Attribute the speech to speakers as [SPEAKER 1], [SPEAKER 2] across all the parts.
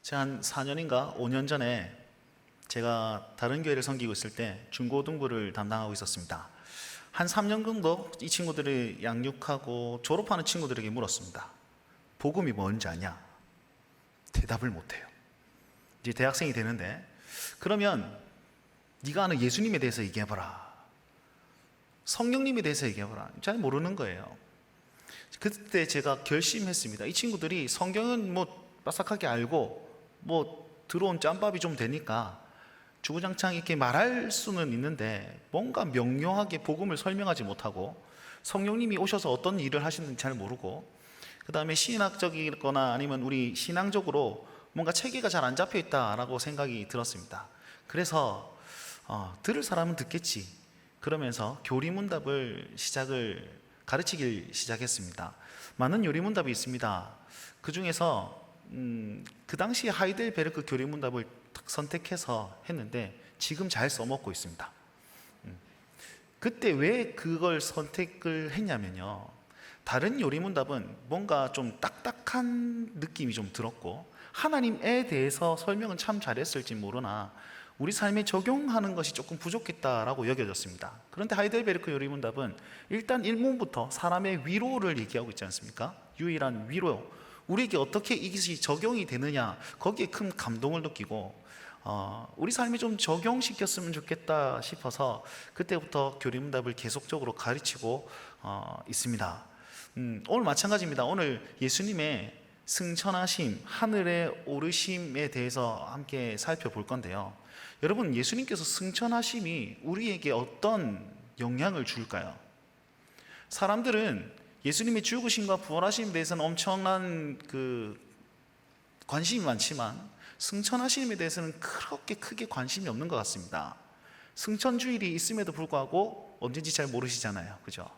[SPEAKER 1] 제가 한 4년인가 5년 전에 제가 다른 교회를 섬기고 있을 때 중고등부를 담당하고 있었습니다. 한 3년 정도 이 친구들을 양육하고 졸업하는 친구들에게 물었습니다. 복음이 뭔지 아냐? 대답을 못해요. 이제 대학생이 되는데, 그러면 네가 아는 예수님에 대해서 얘기해봐라, 성령님에 대해서 얘기해봐라. 잘 모르는 거예요. 그때 제가 결심했습니다. 이 친구들이 성경은 빠삭하게 알고 들어온 짬밥이 좀 되니까 주구장창 이렇게 말할 수는 있는데 뭔가 명료하게 복음을 설명하지 못하고, 성령님이 오셔서 어떤 일을 하시는지 잘 모르고, 그 다음에 신학적이거나 아니면 우리 신앙적으로 뭔가 체계가 잘 안 잡혀 있다라고 생각이 들었습니다. 그래서 들을 사람은 듣겠지 그러면서 교리문답을 가르치길 시작했습니다. 많은 요리문답이 있습니다. 그 중에서 그 당시 하이델베르크 교리문답을 선택해서 했는데 지금 잘 써먹고 있습니다. 그때 왜 그걸 선택을 했냐면요, 다른 요리문답은 뭔가 좀 딱딱한 느낌이 좀 들었고 하나님에 대해서 설명은 참 잘했을지 모르나 우리 삶에 적용하는 것이 조금 부족했다라고 여겨졌습니다. 그런데 하이델베르크 요리문답은 일단 1문부터 사람의 위로를 얘기하고 있지 않습니까? 유일한 위로, 우리에게 어떻게 이것이 적용이 되느냐, 거기에 큰 감동을 느끼고 우리 삶에 좀 적용시켰으면 좋겠다 싶어서 그때부터 교리문답을 계속적으로 가르치고 있습니다. 오늘 마찬가지입니다. 오늘 예수님의 승천하심, 하늘에 오르심에 대해서 함께 살펴볼 건데요, 여러분, 예수님께서 승천하심이 우리에게 어떤 영향을 줄까요? 사람들은 예수님의 죽으심과 부활하심에 대해서는 엄청난 관심이 많지만 승천하심에 대해서는 그렇게 크게 관심이 없는 것 같습니다. 승천주일이 있음에도 불구하고 언제인지 잘 모르시잖아요, 그죠?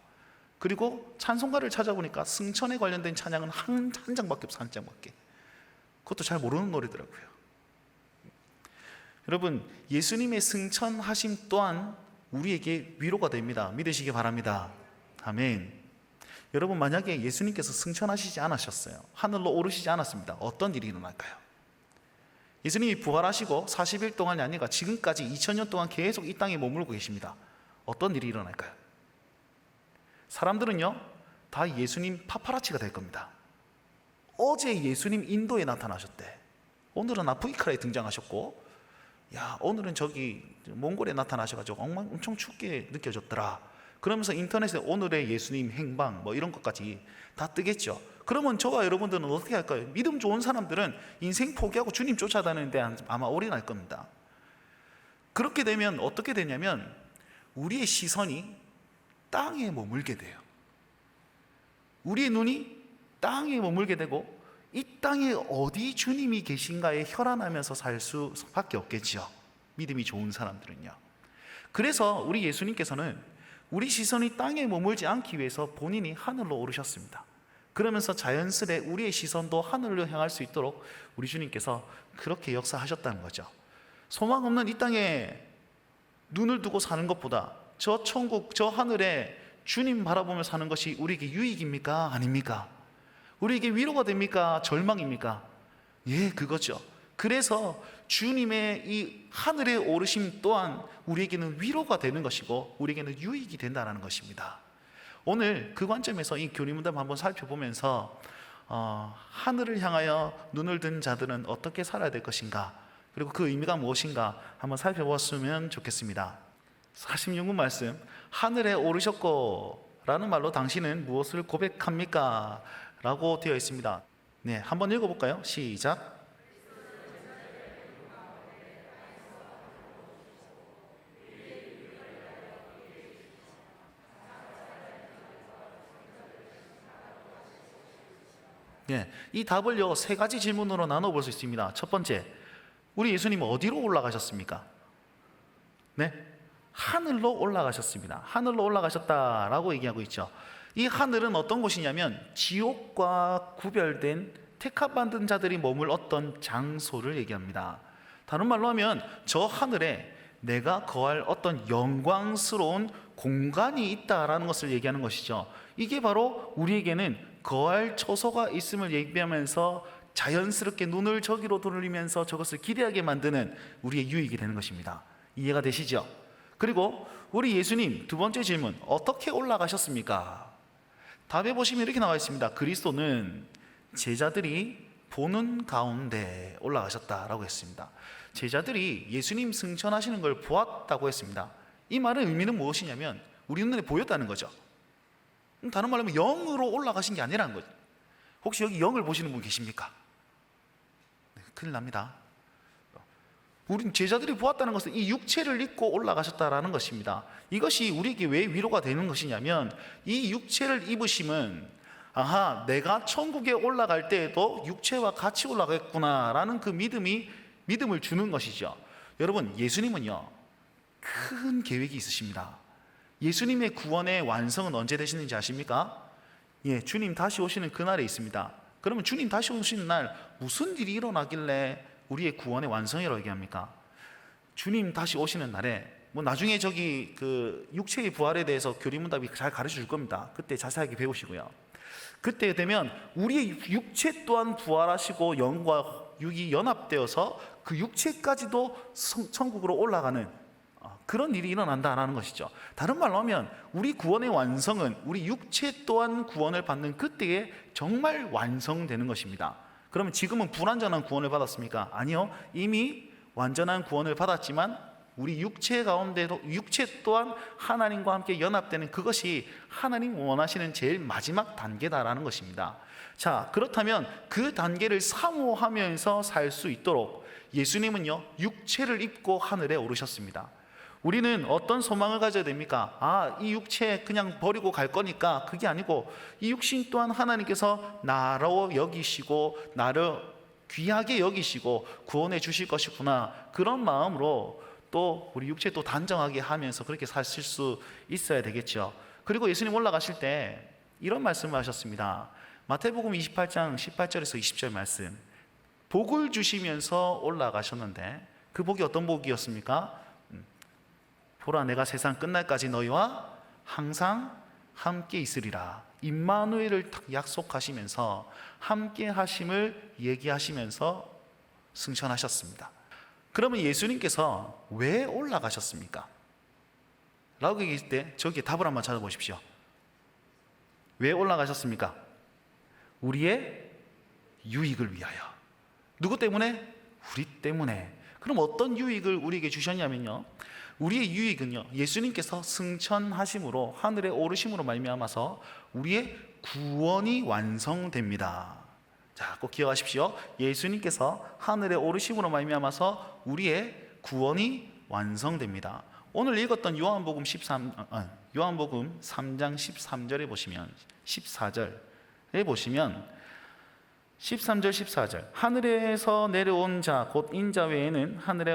[SPEAKER 1] 그리고 찬송가를 찾아보니까 승천에 관련된 찬양은 한 장밖에 없어, 한 장밖에. 그것도 잘 모르는 노래더라고요. 여러분, 예수님의 승천하심 또한 우리에게 위로가 됩니다. 믿으시기 바랍니다. 아멘. 여러분, 만약에 예수님께서 승천하시지 않으셨어요, 하늘로 오르시지 않았습니다, 어떤 일이 일어날까요? 예수님이 부활하시고 40일 동안이 아니라 지금까지 2000년 동안 계속 이 땅에 머물고 계십니다. 어떤 일이 일어날까요? 사람들은요, 다 예수님 파파라치가 될 겁니다. 어제 예수님 인도에 나타나셨대, 오늘은 아프리카에 등장하셨고, 오늘은 저기 몽골에 나타나셔가지고 엄청 춥게 느껴졌더라. 그러면서 인터넷에 오늘의 예수님 행방 이런 것까지 다 뜨겠죠. 그러면 저와 여러분들은 어떻게 할까요? 믿음 좋은 사람들은 인생 포기하고 주님 쫓아다니는데 아마 올인할 겁니다. 그렇게 되면 어떻게 되냐면 우리의 시선이 땅에 머물게 돼요. 우리의 눈이 땅에 머물게 되고 이 땅에 어디 주님이 계신가에 혈안하면서 살 수밖에 없겠죠, 믿음이 좋은 사람들은요. 그래서 우리 예수님께서는 우리 시선이 땅에 머물지 않기 위해서 본인이 하늘로 오르셨습니다. 그러면서 자연스레 우리의 시선도 하늘로 향할 수 있도록 우리 주님께서 그렇게 역사하셨다는 거죠. 소망 없는 이 땅에 눈을 두고 사는 것보다 저 천국, 저 하늘에 주님 바라보며 사는 것이 우리에게 유익입니까? 아닙니까? 우리에게 위로가 됩니까? 절망입니까? 예, 그거죠. 그래서 주님의 이 하늘에 오르심 또한 우리에게는 위로가 되는 것이고 우리에게는 유익이 된다는 것입니다. 오늘 그 관점에서 이 교리문답 한번 살펴보면서 하늘을 향하여 눈을 든 자들은 어떻게 살아야 될 것인가, 그리고 그 의미가 무엇인가 한번 살펴보았으면 좋겠습니다. 46문 말씀, 하늘에 오르셨고 라는 말로 당신은 무엇을 고백합니까? 라고 되어 있습니다. 네, 한번 읽어볼까요? 시작. 네, 이 답을요 3가지 질문으로 나눠볼 수 있습니다. 첫 번째, 우리 예수님은 어디로 올라가셨습니까? 네, 하늘로 올라가셨습니다. 하늘로 올라가셨다라고 얘기하고 있죠. 이 하늘은 어떤 곳이냐면 지옥과 구별된 택함받은 자들이 머물렀던 장소를 얘기합니다. 다른 말로 하면 저 하늘에 내가 거할 어떤 영광스러운 공간이 있다라는 것을 얘기하는 것이죠. 이게 바로 우리에게는 거할 처소가 있음을 얘기하면서 자연스럽게 눈을 저기로 돌리면서 저것을 기대하게 만드는 우리의 유익이 되는 것입니다. 이해가 되시죠? 그리고 우리 예수님 두 번째 질문, 어떻게 올라가셨습니까? 답에 보시면 이렇게 나와 있습니다. 그리스도는 제자들이 보는 가운데 올라가셨다라고 했습니다. 제자들이 예수님 승천하시는 걸 보았다고 했습니다. 이 말의 의미는 무엇이냐면 우리 눈에 보였다는 거죠. 다른 말로 하면 영으로 올라가신 게 아니라는 거죠. 혹시 여기 영을 보시는 분 계십니까? 네, 큰일 납니다. 우리 제자들이 보았다는 것은 이 육체를 입고 올라가셨다라는 것입니다. 이것이 우리에게 왜 위로가 되는 것이냐면 이 육체를 입으심은 아하, 내가 천국에 올라갈 때에도 육체와 같이 올라가겠구나라는 그 믿음을 주는 것이죠. 여러분, 예수님은요 큰 계획이 있으십니다. 예수님의 구원의 완성은 언제 되시는지 아십니까? 예, 주님 다시 오시는 그날에 있습니다. 그러면 주님 다시 오시는 날 무슨 일이 일어나길래 우리의 구원의 완성이라고 얘기합니까? 주님 다시 오시는 날에 나중에 저기 그 육체의 부활에 대해서 교리문답이 잘 가르쳐 줄 겁니다. 그때 자세하게 배우시고요. 그때 되면 우리의 육체 또한 부활하시고 영과 육이 연합되어서 그 육체까지도 천국으로 올라가는 그런 일이 일어난다라는 것이죠. 다른 말로 하면 우리 구원의 완성은 우리 육체 또한 구원을 받는 그때에 정말 완성되는 것입니다. 그러면 지금은 불완전한 구원을 받았습니까? 아니요. 이미 완전한 구원을 받았지만 우리 육체 가운데도 육체 또한 하나님과 함께 연합되는 그것이 하나님 원하시는 제일 마지막 단계다라는 것입니다. 자, 그렇다면 그 단계를 사모하면서 살 수 있도록 예수님은요 육체를 입고 하늘에 오르셨습니다. 우리는 어떤 소망을 가져야 됩니까? 이 육체 그냥 버리고 갈 거니까 그게 아니고 이 육신 또한 하나님께서 나로 여기시고 나를 귀하게 여기시고 구원해 주실 것이구나, 그런 마음으로 또 우리 육체 또 단정하게 하면서 그렇게 사실 수 있어야 되겠죠. 그리고 예수님 올라가실 때 이런 말씀을 하셨습니다. 마태복음 28장 18절에서 20절 말씀, 복을 주시면서 올라가셨는데 그 복이 어떤 복이었습니까? 보라, 내가 세상 끝날까지 너희와 항상 함께 있으리라. 임마누엘을 약속하시면서 함께 하심을 얘기하시면서 승천하셨습니다. 그러면 예수님께서 왜 올라가셨습니까? 라고 얘기할 때 저기에 답을 한번 찾아보십시오. 왜 올라가셨습니까? 우리의 유익을 위하여. 누구 때문에? 우리 때문에. 그럼 어떤 유익을 우리에게 주셨냐면요, 우리의 유익은요 예수님께서 승천하심으로 하늘에 오르심으로 말미암아서 우리의 구원이 완성됩니다. 자, 꼭 기억하십시오. 예수님께서 하늘에 오르심으로 말미암아서 우리의 구원이 완성됩니다. 오늘 읽었던 요한복음 3장 13절에 보시면 14절에 보시면 13절 14절, 하늘에서 내려온 자 곧 인자 외에는 하늘에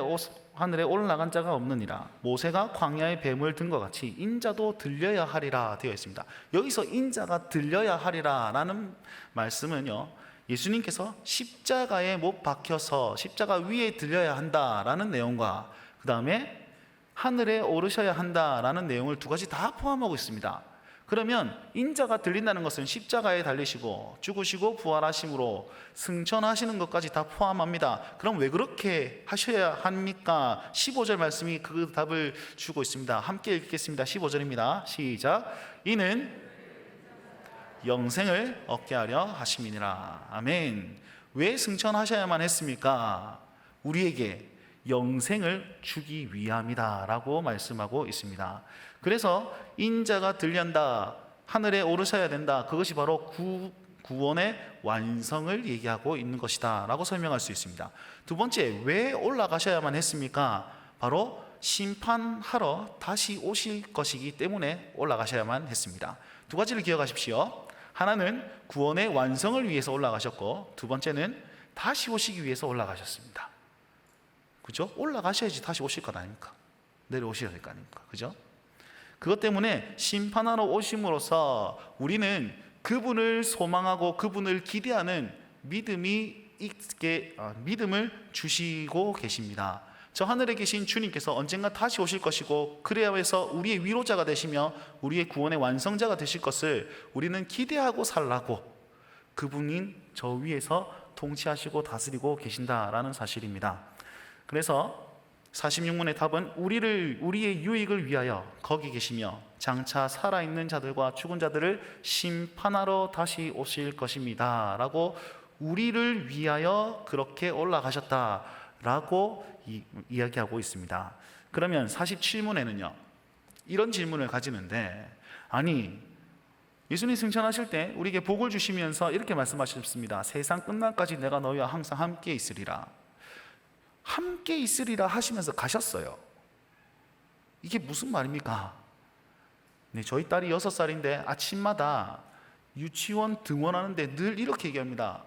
[SPEAKER 1] 올라간 자가 없느니라. 모세가 광야에 뱀을 든 것 같이 인자도 들려야 하리라 되어 있습니다. 여기서 인자가 들려야 하리라 라는 말씀은요, 예수님께서 십자가에 못 박혀서 십자가 위에 들려야 한다라는 내용과 그 다음에 하늘에 오르셔야 한다라는 내용을 두 가지 다 포함하고 있습니다. 그러면 인자가 들린다는 것은 십자가에 달리시고 죽으시고 부활하심으로 승천하시는 것까지 다 포함합니다. 그럼 왜 그렇게 하셔야 합니까? 15절 말씀이 그 답을 주고 있습니다. 함께 읽겠습니다. 15절입니다. 시작. 이는 영생을 얻게 하려 하심이니라. 아멘. 왜 승천하셔야만 했습니까? 우리에게 영생을 주기 위함이다 라고 말씀하고 있습니다. 그래서 인자가 들린다, 하늘에 오르셔야 된다, 그것이 바로 구원의 완성을 얘기하고 있는 것이다 라고 설명할 수 있습니다. 두 번째, 왜 올라가셔야만 했습니까? 바로 심판하러 다시 오실 것이기 때문에 올라가셔야만 했습니다. 두 가지를 기억하십시오. 하나는 구원의 완성을 위해서 올라가셨고, 두 번째는 다시 오시기 위해서 올라가셨습니다. 그죠? 올라가셔야지 다시 오실 것 아닙니까? 내려오셔야 될 거 아닙니까? 그죠? 그것 때문에 심판하러 오심으로써 우리는 그분을 소망하고 그분을 기대하는 믿음을 주시고 계십니다. 저 하늘에 계신 주님께서 언젠가 다시 오실 것이고, 그래야 해서 우리의 위로자가 되시며 우리의 구원의 완성자가 되실 것을 우리는 기대하고 살라고 그분인 저 위에서 통치하시고 다스리고 계신다라는 사실입니다. 그래서 46문의 답은 우리의 유익을 위하여 거기 계시며 장차 살아있는 자들과 죽은 자들을 심판하러 다시 오실 것입니다 라고 우리를 위하여 그렇게 올라가셨다라고 이야기하고 있습니다. 그러면 47문에는요 이런 질문을 가지는데, 아니 예수님 승천하실 때 우리에게 복을 주시면서 이렇게 말씀하셨습니다. 세상 끝날까지 내가 너희와 항상 함께 있으리라. 함께 있으리라 하시면서 가셨어요. 이게 무슨 말입니까? 네, 저희 딸이 6살인데 아침마다 유치원 등원하는데 늘 이렇게 얘기합니다.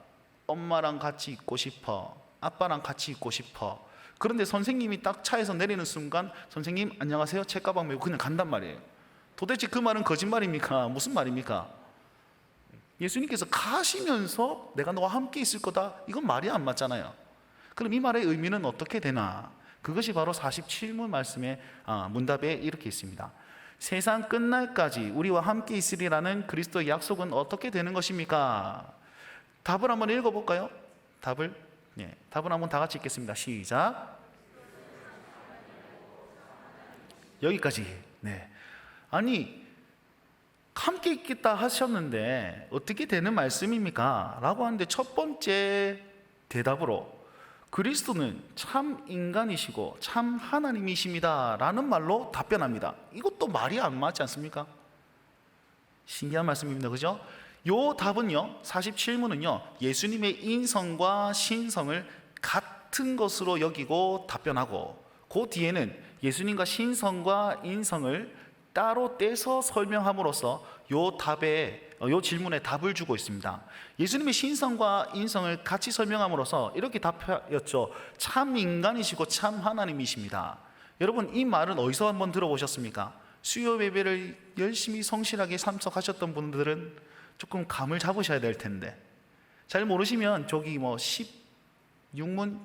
[SPEAKER 1] 엄마랑 같이 있고 싶어, 아빠랑 같이 있고 싶어. 그런데 선생님이 딱 차에서 내리는 순간 선생님 안녕하세요 책가방 메고 그냥 간단 말이에요. 도대체 그 말은 거짓말입니까? 무슨 말입니까? 예수님께서 가시면서 내가 너와 함께 있을 거다, 이건 말이 안 맞잖아요. 그럼 이 말의 의미는 어떻게 되나? 그것이 바로 47문 말씀의 문답에 이렇게 있습니다. 세상 끝날까지 우리와 함께 있으리라는 그리스도의 약속은 어떻게 되는 것입니까? 답을 한번 읽어볼까요? 답을 한번 다 같이 읽겠습니다. 시작. 여기까지. 네. 아니 함께 있겠다 하셨는데 어떻게 되는 말씀입니까? 라고 하는데 첫 번째 대답으로 그리스도는 참 인간이시고 참 하나님이십니다 라는 말로 답변합니다. 이것도 말이 안 맞지 않습니까? 신기한 말씀입니다. 그죠? 요 답은요 47문은요 예수님의 인성과 신성을 같은 것으로 여기고 답변하고, 그 뒤에는 예수님과 신성과 인성을 따로 떼서 설명함으로써 요 질문에 답을 주고 있습니다. 예수님의 신성과 인성을 같이 설명함으로써 이렇게 답하였죠. 참 인간이시고 참 하나님이십니다. 여러분 이 말은 어디서 한번 들어보셨습니까? 수요 예배를 열심히 성실하게 참석하셨던 분들은 조금 감을 잡으셔야 될 텐데, 잘 모르시면 저기 16문,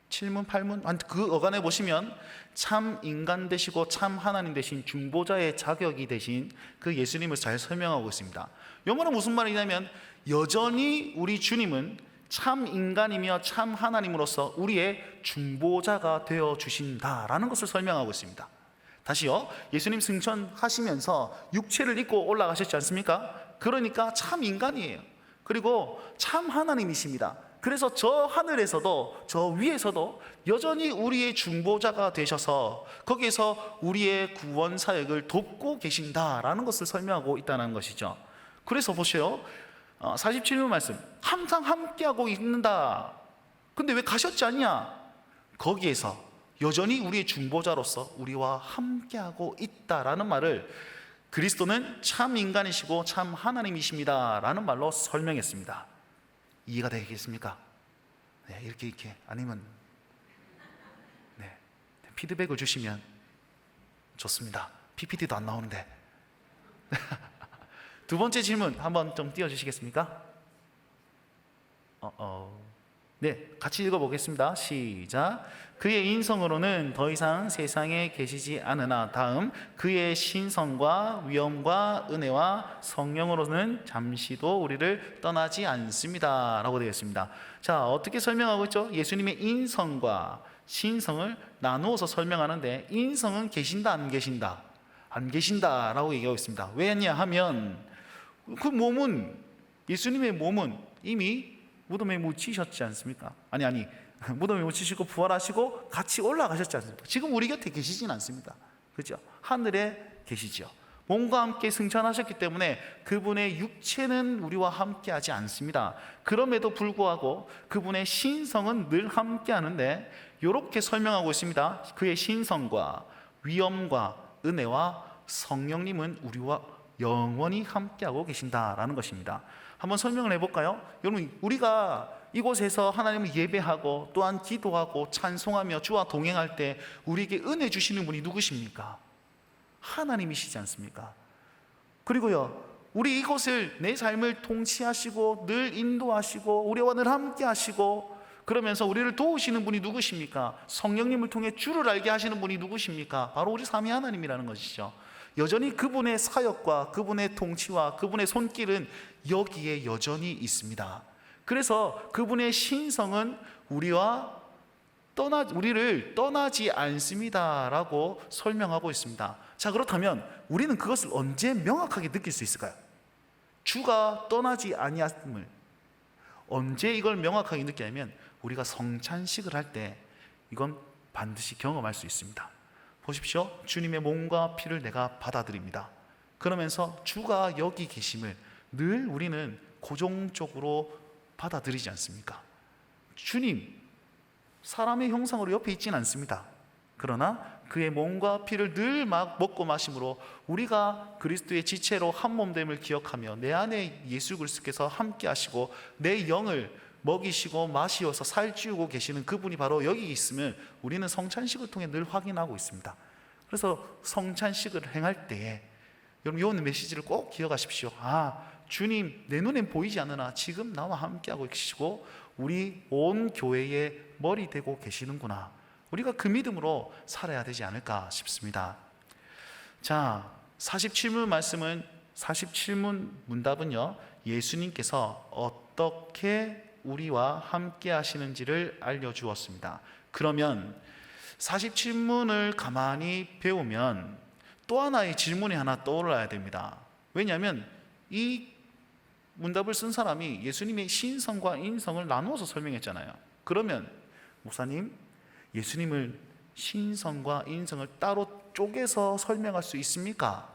[SPEAKER 1] 7문, 8문 그 어간에 보시면 참 인간 되시고 참 하나님 되신 중보자의 자격이 되신 그 예수님을 잘 설명하고 있습니다. 이 말은 무슨 말이냐면 여전히 우리 주님은 참 인간이며 참 하나님으로서 우리의 중보자가 되어 주신다라는 것을 설명하고 있습니다. 다시요, 예수님 승천하시면서 육체를 입고 올라가셨지 않습니까? 그러니까 참 인간이에요. 그리고 참 하나님이십니다. 그래서 저 하늘에서도 저 위에서도 여전히 우리의 중보자가 되셔서 거기에서 우리의 구원 사역을 돕고 계신다라는 것을 설명하고 있다는 것이죠. 그래서 보세요, 47문 말씀, 항상 함께하고 있는다. 근데 왜 가셨지 않냐? 거기에서 여전히 우리의 중보자로서 우리와 함께하고 있다라는 말을 그리스도는 참 인간이시고 참 하나님이십니다 라는 말로 설명했습니다. 이해가 되겠습니까? 네, 이렇게 아니면 피드백을 주시면 좋습니다. PPT도 안 나오는데. 두 번째 질문 한번 좀 띄워주시겠습니까? 네, 같이 읽어보겠습니다. 시작. 그의 인성으로는 더 이상 세상에 계시지 않으나 다음 그의 신성과 위엄과 은혜와 성령으로는 잠시도 우리를 떠나지 않습니다 라고 되어 있습니다. 자, 어떻게 설명하고 있죠? 예수님의 인성과 신성을 나누어서 설명하는데, 인성은 계신다 안 계신다? 안 계신다 라고 얘기하고 있습니다. 왜냐 하면 그 몸은, 예수님의 몸은 이미 무덤에 묻히셨지 않습니까? 아니 무덤에 묻히시고 부활하시고 같이 올라가셨지 않습니까? 지금 우리 곁에 계시진 않습니다. 그죠? 하늘에 계시죠. 몸과 함께 승천하셨기 때문에 그분의 육체는 우리와 함께 하지 않습니다. 그럼에도 불구하고 그분의 신성은 늘 함께 하는데, 이렇게 설명하고 있습니다. 그의 신성과 위엄과 은혜와 성령님은 우리와 영원히 함께하고 계신다라는 것입니다. 한번 설명을 해볼까요? 여러분, 우리가 이곳에서 하나님을 예배하고 또한 기도하고 찬송하며 주와 동행할 때 우리에게 은혜 주시는 분이 누구십니까? 하나님이시지 않습니까? 그리고요, 우리 이곳을, 내 삶을 통치하시고 늘 인도하시고 우리와 늘 함께 하시고 그러면서 우리를 도우시는 분이 누구십니까? 성령님을 통해 주를 알게 하시는 분이 누구십니까? 바로 우리 삼위 하나님이라는 것이죠. 여전히 그분의 사역과 그분의 통치와 그분의 손길은 여기에 여전히 있습니다. 그래서 그분의 신성은 우리를 떠나지 않습니다라고 설명하고 있습니다. 자, 그렇다면 우리는 그것을 언제 명확하게 느낄 수 있을까요? 주가 떠나지 아니함을 언제 이걸 명확하게 느끼냐면 우리가 성찬식을 할 때 이건 반드시 경험할 수 있습니다. 보십시오. 주님의 몸과 피를 내가 받아들입니다. 그러면서 주가 여기 계심을 늘 우리는 고정적으로 받아들이지 않습니까? 주님, 사람의 형상으로 옆에 있지는 않습니다. 그러나 그의 몸과 피를 늘 먹고 마심으로 우리가 그리스도의 지체로 한 몸됨을 기억하며 내 안에 예수 그리스도께서 함께 하시고 내 영을 먹이시고 마시어서 살찌우고 계시는 그분이 바로 여기 있음을 우리는 성찬식을 통해 늘 확인하고 있습니다. 그래서 성찬식을 행할 때에 여러분 이 메시지를 꼭 기억하십시오. 주님 내 눈엔 보이지 않으나 지금 나와 함께하고 계시고 우리 온 교회의 머리 되고 계시는구나. 우리가 그 믿음으로 살아야 되지 않을까 싶습니다. 자, 47문 문답은요, 예수님께서 어떻게 우리와 함께 하시는지를 알려주었습니다. 그러면 47문을 가만히 배우면 또 하나의 질문이 하나 떠올라야 됩니다. 왜냐하면 이 문답을 쓴 사람이 예수님의 신성과 인성을 나누어서 설명했잖아요. 그러면 목사님, 예수님을 신성과 인성을 따로 쪼개서 설명할 수 있습니까?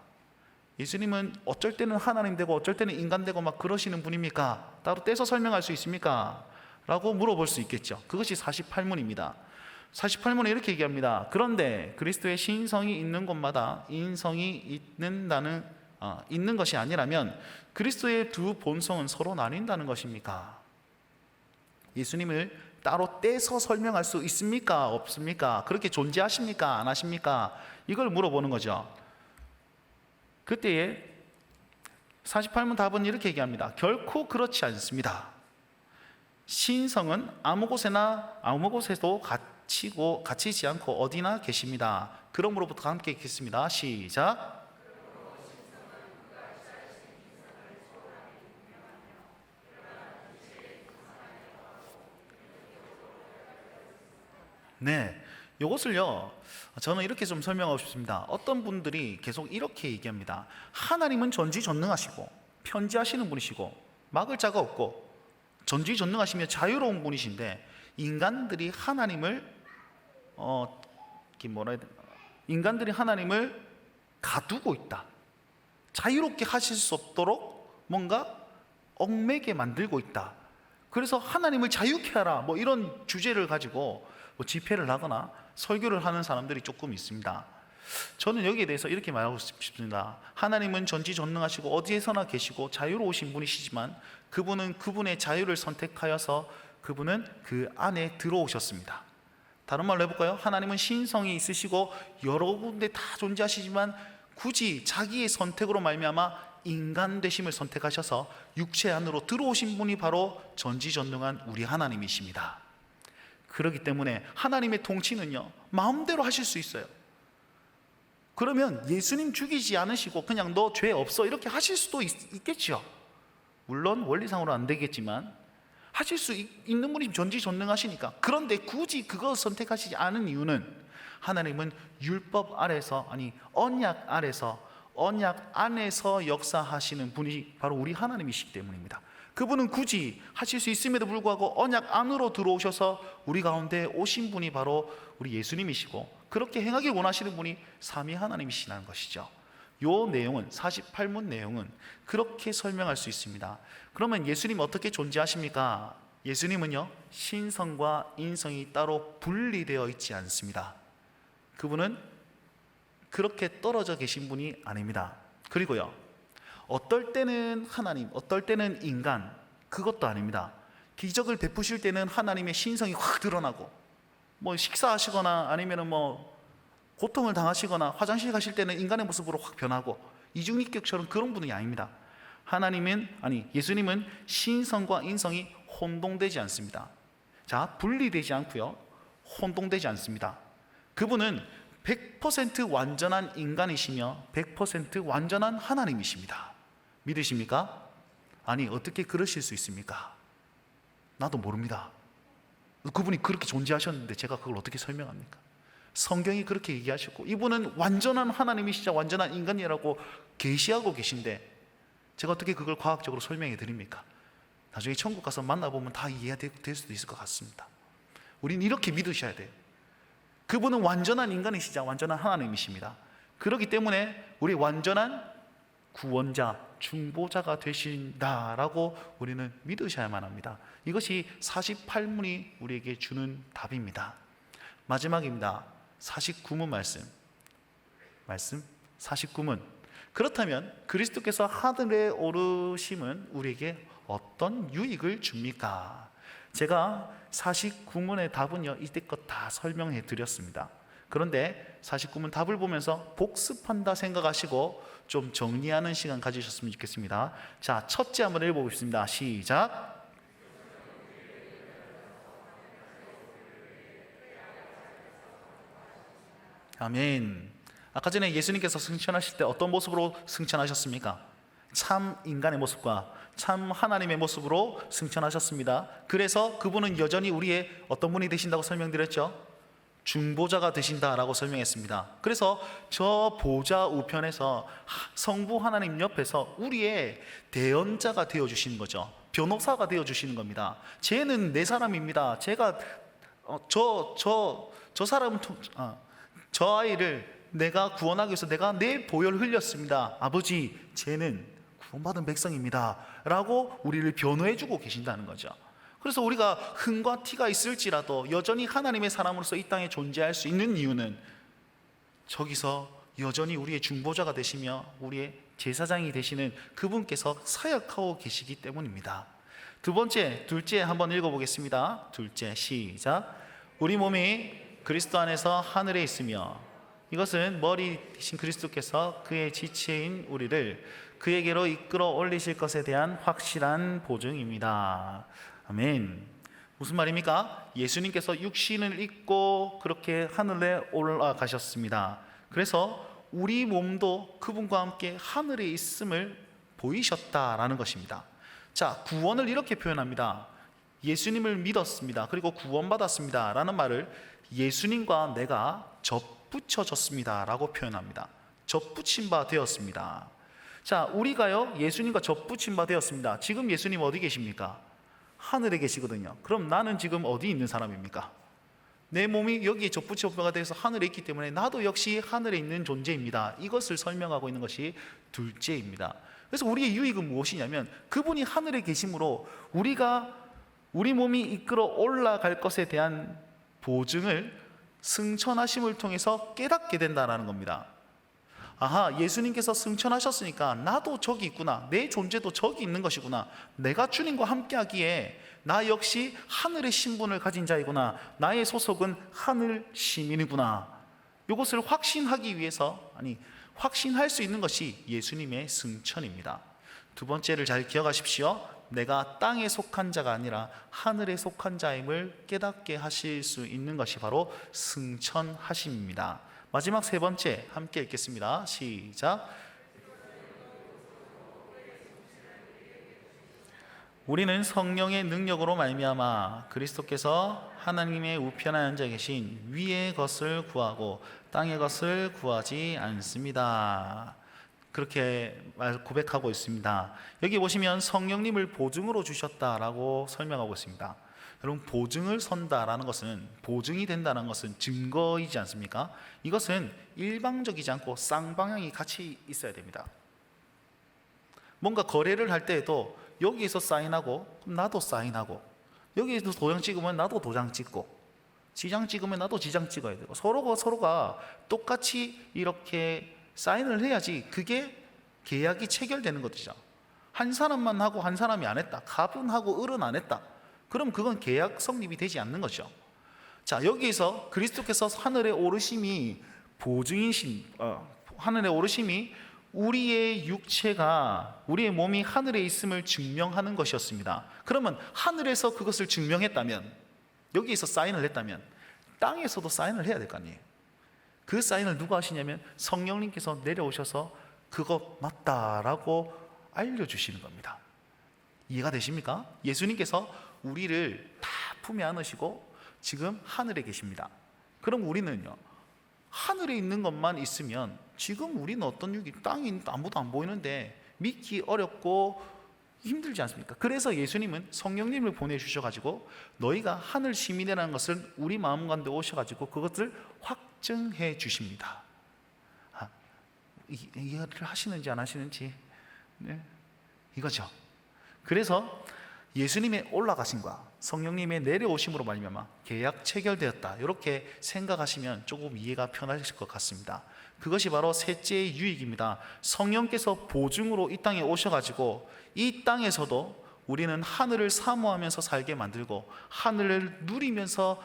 [SPEAKER 1] 예수님은 어쩔 때는 하나님 되고 어쩔 때는 인간 되고 막 그러시는 분입니까? 따로 떼서 설명할 수 있습니까? 라고 물어볼 수 있겠죠. 그것이 48문입니다. 48문에 이렇게 얘기합니다. 그런데 그리스도의 신성이 있는 곳마다 인성이 있는 것이 아니라면 그리스도의 두 본성은 서로 나뉜다는 것입니까? 예수님을 따로 떼서 설명할 수 있습니까? 없습니까? 그렇게 존재하십니까? 안 하십니까? 이걸 물어보는 거죠. 그때에 48문 답은 이렇게 얘기합니다. 결코 그렇지 않습니다. 신성은 아무 곳에도 갇히지 않고 어디나 계십니다. 그러므로부터 함께 읽겠습니다. 시작. 네, 이것을요 저는 이렇게 좀 설명하고 싶습니다. 어떤 분들이 계속 이렇게 얘기합니다. 하나님은 전지전능하시고 편지하시는 분이시고 막을 자가 없고 전지전능하시며 자유로운 분이신데 인간들이 하나님을 가두고 있다. 자유롭게 하실 수 없도록 뭔가 얽매게 만들고 있다. 그래서 하나님을 자유케 하라 이런 주제를 가지고 집회를 하거나 설교를 하는 사람들이 조금 있습니다. 저는 여기에 대해서 이렇게 말하고 싶습니다. 하나님은 전지전능하시고 어디에서나 계시고 자유로우신 분이시지만 그분은 그분의 자유를 선택하여서 그분은 그 안에 들어오셨습니다. 다른 말로 해볼까요? 하나님은 신성이 있으시고 여러 군데 다 존재하시지만 굳이 자기의 선택으로 말미암아 인간 되심을 선택하셔서 육체 안으로 들어오신 분이 바로 전지전능한 우리 하나님이십니다. 그렇기 때문에 하나님의 통치는요 마음대로 하실 수 있어요. 그러면 예수님 죽이지 않으시고 그냥 너 죄 없어 이렇게 하실 수도 있겠죠. 물론 원리상으로 안 되겠지만 하실 수 있는 분이 전지전능하시니까. 그런데 굳이 그걸 선택하시지 않은 이유는 하나님은 율법 아래서 언약 안에서 역사하시는 분이 바로 우리 하나님이시기 때문입니다. 그분은 굳이 하실 수 있음에도 불구하고 언약 안으로 들어오셔서 우리 가운데 오신 분이 바로 우리 예수님이시고 그렇게 행하길 원하시는 분이 삼위 하나님이시라는 것이죠. 요 내용은 48문 내용은 그렇게 설명할 수 있습니다. 그러면 예수님 어떻게 존재하십니까? 예수님은요 신성과 인성이 따로 분리되어 있지 않습니다. 그분은 그렇게 떨어져 계신 분이 아닙니다. 그리고요 어떨 때는 하나님, 어떨 때는 인간, 그것도 아닙니다. 기적을 베푸실 때는 하나님의 신성이 확 드러나고 식사하시거나 아니면 고통을 당하시거나 화장실 가실 때는 인간의 모습으로 확 변하고 이중인격처럼 그런 분이 아닙니다. 예수님은 신성과 인성이 혼동되지 않습니다. 자, 분리되지 않고요 혼동되지 않습니다. 그분은 100% 완전한 인간이시며 100% 완전한 하나님이십니다. 믿으십니까? 어떻게 그러실 수 있습니까? 나도 모릅니다. 그분이 그렇게 존재하셨는데 제가 그걸 어떻게 설명합니까? 성경이 그렇게 얘기하셨고 이분은 완전한 하나님이시자 완전한 인간이라고 계시하고 계신데 제가 어떻게 그걸 과학적으로 설명해 드립니까? 나중에 천국 가서 만나보면 다 이해가 될 수도 있을 것 같습니다. 우리는 이렇게 믿으셔야 돼요. 그분은 완전한 인간이시자 완전한 하나님이십니다. 그렇기 때문에 우리 완전한 구원자, 중보자가 되신다라고 우리는 믿으셔야만 합니다. 이것이 48문이 우리에게 주는 답입니다. 마지막입니다. 49문 말씀 49문. 그렇다면 그리스도께서 하늘에 오르심은 우리에게 어떤 유익을 줍니까? 제가 49문의 답은요, 이때껏 다 설명해 드렸습니다. 그런데 49문 답을 보면서 복습한다 생각하시고 좀 정리하는 시간 가지셨으면 좋겠습니다. 자, 첫째 한번 읽어보겠습니다. 시작. 아멘. 아까 전에 예수님께서 승천하실 때 어떤 모습으로 승천하셨습니까? 참 인간의 모습과 참 하나님의 모습으로 승천하셨습니다. 그래서 그분은 여전히 우리의 어떤 분이 되신다고 설명드렸죠? 중보자가 되신다라고 설명했습니다. 그래서 저 보좌 우편에서 성부 하나님 옆에서 우리의 대언자가 되어주시는 거죠. 변호사가 되어주시는 겁니다. 쟤는 내 사람입니다. 제가 저 사람은 저 아이를 내가 구원하기 위해서 내가 내 보혈을 흘렸습니다. 아버지, 쟤는 구원받은 백성입니다 라고 우리를 변호해주고 계신다는 거죠. 그래서 우리가 흠과 티가 있을지라도 여전히 하나님의 사람으로서 이 땅에 존재할 수 있는 이유는 저기서 여전히 우리의 중보자가 되시며 우리의 제사장이 되시는 그분께서 사역하고 계시기 때문입니다. 둘째 한번 읽어보겠습니다. 둘째, 시작. 우리 몸이 그리스도 안에서 하늘에 있으며 이것은 머리 되신 그리스도께서 그의 지체인 우리를 그에게로 이끌어 올리실 것에 대한 확실한 보증입니다. 아멘. 무슨 말입니까? 예수님께서 육신을 입고 그렇게 하늘에 올라가셨습니다. 그래서 우리 몸도 그분과 함께 하늘에 있음을 보이셨다라는 것입니다. 자, 구원을 이렇게 표현합니다. 예수님을 믿었습니다. 그리고 구원받았습니다 라는 말을 예수님과 내가 접붙여졌습니다 라고 표현합니다. 접붙임 바 되었습니다. 자, 우리가요 예수님과 접붙임 바 되었습니다. 지금 예수님 어디 계십니까? 하늘에 계시거든요. 그럼 나는 지금 어디 있는 사람입니까? 내 몸이 여기에 접붙임바가 돼서 하늘에 있기 때문에 나도 역시 하늘에 있는 존재입니다. 이것을 설명하고 있는 것이 둘째입니다. 그래서 우리의 유익은 무엇이냐면 그분이 하늘에 계심으로 우리 몸이 이끌어 올라갈 것에 대한 보증을 승천하심을 통해서 깨닫게 된다는 겁니다. 아하, 예수님께서 승천하셨으니까 나도 저기 있구나. 내 존재도 저기 있는 것이구나. 내가 주님과 함께하기에 나 역시 하늘의 신분을 가진 자이구나. 나의 소속은 하늘 시민이구나. 이것을 확신하기 위해서 확신할 수 있는 것이 예수님의 승천입니다. 두 번째를 잘 기억하십시오. 내가 땅에 속한 자가 아니라 하늘에 속한 자임을 깨닫게 하실 수 있는 것이 바로 승천하심입니다. 마지막 세 번째 함께 읽겠습니다. 시작. 우리는 성령의 능력으로 말미암아 그리스도께서 하나님의 우편에 앉아 계신 위의 것을 구하고 땅의 것을 구하지 않습니다. 그렇게 고백하고 있습니다. 여기 보시면 성령님을 보증으로 주셨다라고 설명하고 있습니다. 여러분, 보증을 선다라는 것은, 보증이 된다는 것은 증거이지 않습니까? 이것은 일방적이지 않고 쌍방향이 같이 있어야 됩니다. 뭔가 거래를 할 때에도 여기에서 사인하고 나도 사인하고, 여기에서 도장 찍으면 나도 도장 찍고, 지장 찍으면 나도 지장 찍어야 되고, 서로가 똑같이 이렇게 사인을 해야지 그게 계약이 체결되는 것이죠. 한 사람만 하고 한 사람이 안 했다, 갑은 하고 을은 안 했다, 그럼 그건 계약 성립이 되지 않는 거죠. 자, 여기에서 그리스도께서 하늘에 오르심이 하늘에 오르심이 우리의 육체가, 우리의 몸이 하늘에 있음을 증명하는 것이었습니다. 그러면 하늘에서 그것을 증명했다면, 여기에서 사인을 했다면 땅에서도 사인을 해야 될 거 아니에요. 그 사인을 누가 하시냐면 성령님께서 내려오셔서 그거 맞다라고 알려주시는 겁니다. 이해가 되십니까? 예수님께서 우리를 다 품에 안으시고 지금 하늘에 계십니다. 그럼 우리는요, 하늘에 있는 것만 있으면 지금 우리는 어떤 육이 땅이 아무도 안 보이는데 믿기 어렵고 힘들지 않습니까? 그래서 예수님은 성령님을 보내주셔가지고 너희가 하늘 시민이라는 것을 우리 마음 가운데 오셔가지고 그것을 확증해 주십니다. 이해를 하시는지 안 하시는지, 네, 이거죠. 그래서 예수님의 올라가심과 성령님의 내려오심으로 말미암아 계약 체결되었다, 이렇게 생각하시면 조금 이해가 편하실 것 같습니다. 그것이 바로 셋째의 유익입니다. 성령께서 보증으로 이 땅에 오셔가지고 이 땅에서도 우리는 하늘을 사모하면서 살게 만들고 하늘을 누리면서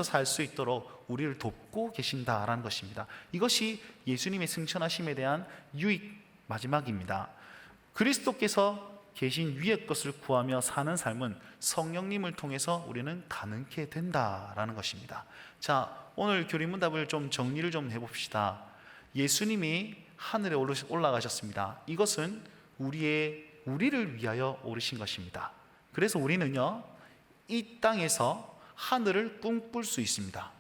[SPEAKER 1] 살 수 있도록 우리를 돕고 계신다라는 것입니다. 이것이 예수님의 승천하심에 대한 유익 마지막입니다. 그리스도께서 계신 위의 것을 구하며 사는 삶은 성령님을 통해서 우리는 가능케 된다라는 것입니다. 자, 오늘 교리문답을 좀 정리를 좀 해봅시다. 예수님이 하늘에 올라가셨습니다. 이것은 우리를 위하여 오르신 것입니다. 그래서 우리는요, 이 땅에서 하늘을 꿈꿀 수 있습니다.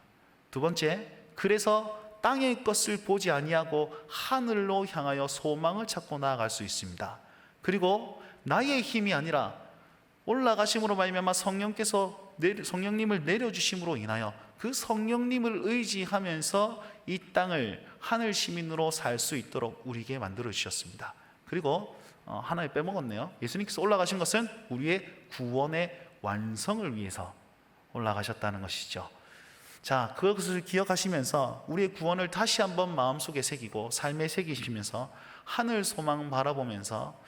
[SPEAKER 1] 두 번째, 그래서 땅의 것을 보지 아니하고 하늘로 향하여 소망을 찾고 나아갈 수 있습니다. 그리고 나의 힘이 아니라 올라가심으로 말미암아 성령님을 내려주심으로 인하여 그 성령님을 의지하면서 이 땅을 하늘 시민으로 살 수 있도록 우리에게 만들어 주셨습니다. 그리고 하나에 빼먹었네요. 예수님께서 올라가신 것은 우리의 구원의 완성을 위해서 올라가셨다는 것이죠. 자, 그것을 기억하시면서 우리의 구원을 다시 한번 마음속에 새기고 삶에 새기시면서 하늘 소망 바라보면서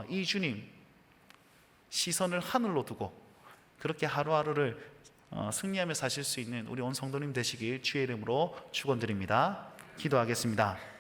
[SPEAKER 1] 이 주님 시선을 하늘로 두고 그렇게 하루하루를 승리하며 사실 수 있는 우리 온 성도님 되시길 주의 이름으로 축원드립니다. 기도하겠습니다.